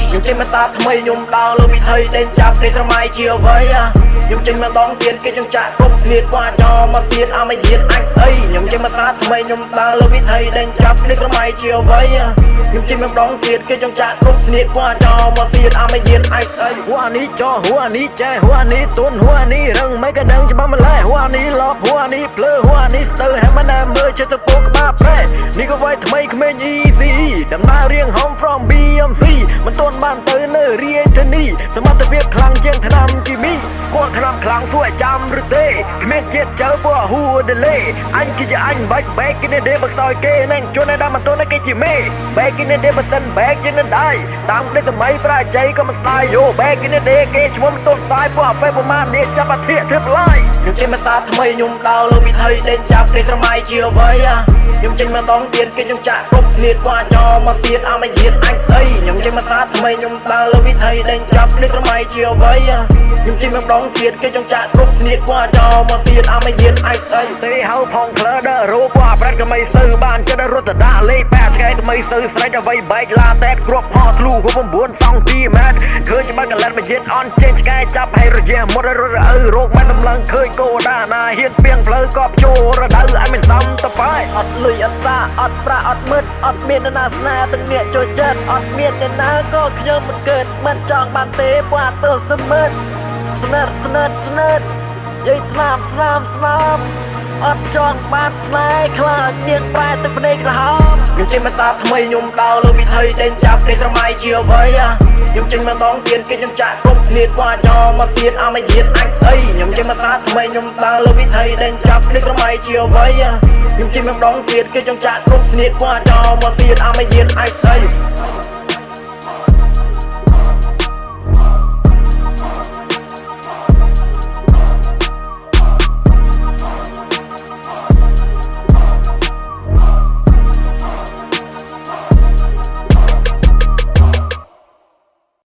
ខ្ញុំចេញមកសាថ្មីខ្ញុំដើរលើវិថីដេញចាប់នៃស្រមៃជាអ្វីខ្ញុំចេញមកដងទៀតគេចង់ចាក់គ្រប់ស្នៀតវ៉ាចោមកសៀតអមជាតិអញស្អីខ្ញុំចេញមកសាថ្មីខ្ញុំដើរលើវិថីដេញចាប់នៃស្រមៃជាអ្វីខ្ញុំចេញមកដងទៀតគេចង់ចាក់គ្រប់ស្នៀតវ៉ាចោមកសៀតអមជាតិអញស្អីហួរនេះចោហួរនេះចែហួរនេះទុនហួរនេះរឹងមិនក៏ដឹងច្បាស់ម្ល៉េះហួរនេះលបហួរនេះភ្លើហួរនេះស្ទើរហើយមិនដែលមើលចិត្តទៅពោក្បាលប្រែនេះក៏វាយថ្មីក្មេង easy ដំណើររៀង home from BMC មិនទាន់បានទៅនៅរាជធានីសមត្ថភាពខ្លាំងជាងថ្នាំគីមីស្គាល់ថ្នាំខ្លាំងសួរចាំឬទេគ្មានជាតិចើពណ៌ហួរដេលេអញគឺជាអញបាច់ back in the day បើខ្សោយគេនឹងជួនដល់មិនទាន់គេជាមេ back in the day បើសិន back ជានឹងដែរតាមនេះសម័យប្រាជ័យក៏មិនស្ដាយយោ back in the day គេឈ្មោះមិនទាន់ផ្សាយពណ៌ face ប្រមាណនេះចាប់អាធិធិបឡាយខ្ញុំចេញមកសាថ្មីខ្ញុំដើរលើវិថីដេញចាប់នេះស្រមៃជាអ្វីខ្ញុំចេញមកដងទៀតគេចង់ចាក់គ្រប់ស្នៀតវ៉ាចោមកសៀតអមជាតិអញស្អីខ្ញុំចេញមកសាថ្មីខ្ញុំដើរលើវិថីដេញចាប់នេះស្រមៃជាអ្វីខ្ញុំចេញមកដងទៀតគេចង់ចាក់គ្រប់ស្នៀតវ៉ាចោមកសៀតអមជាតិអញស្អីទេហៅផងក្លើដរូបពណ៌ប្រាត់ក៏មិនសូវបានចិត្តរត់ទៅដាក់លេខ8ឆ្កែក៏មិនសូវស្រេចអ្វីបែកឡាតែគ្រាប់ហោះធ្លុះ9សង់ទីម៉ែត្រឃើញច្បាស់កលែតមួយជាតិអន់ចេញឆ្កែចាប់ឲ្យរយៈមុតរត់ឪរោគមិនសម្លឹងឃើញគោដាណាហ៊ានពីងផ្លូវកប់ចូលរដូវឲ្យមិនសំតបាយអត់លុយអត់សាអត់ប្រាអត់មើលអត់មានណាស្នាទាំងអ្នកចូលចិត្តអត់មានអ្នកណាក៏ខ្ញុំមិនកើតមិនចង់បានទេព្រោះទៅស្មើស្និតយាយស្នាមអត់ចង់បានស្នេហ៍ខ្លាចនាងប្រែទឹកភ្នែកក្រហមខ្ញុំចេញមកសាថ្មីខ្ញុំដើរលើវិថីដេញចាប់នេះស្រមៃជាអ្វីខ្ញុំចេញមកដងទៀតគេចង់ចាក់គ្រប់ស្នៀតវ៉ាចោមកសៀតអមជាតិអញស្អីខ្ញុំចេញមកសាថ្មីខ្ញុំដើរលើវិថីដេញចាប់នេះស្រមៃជាអ្វីខ្ញុំចេញមកដងទៀតគេចង់ចាក់គ្រប់ស្នៀតវ៉ាចោមកសៀតអមជាតិអញស្អី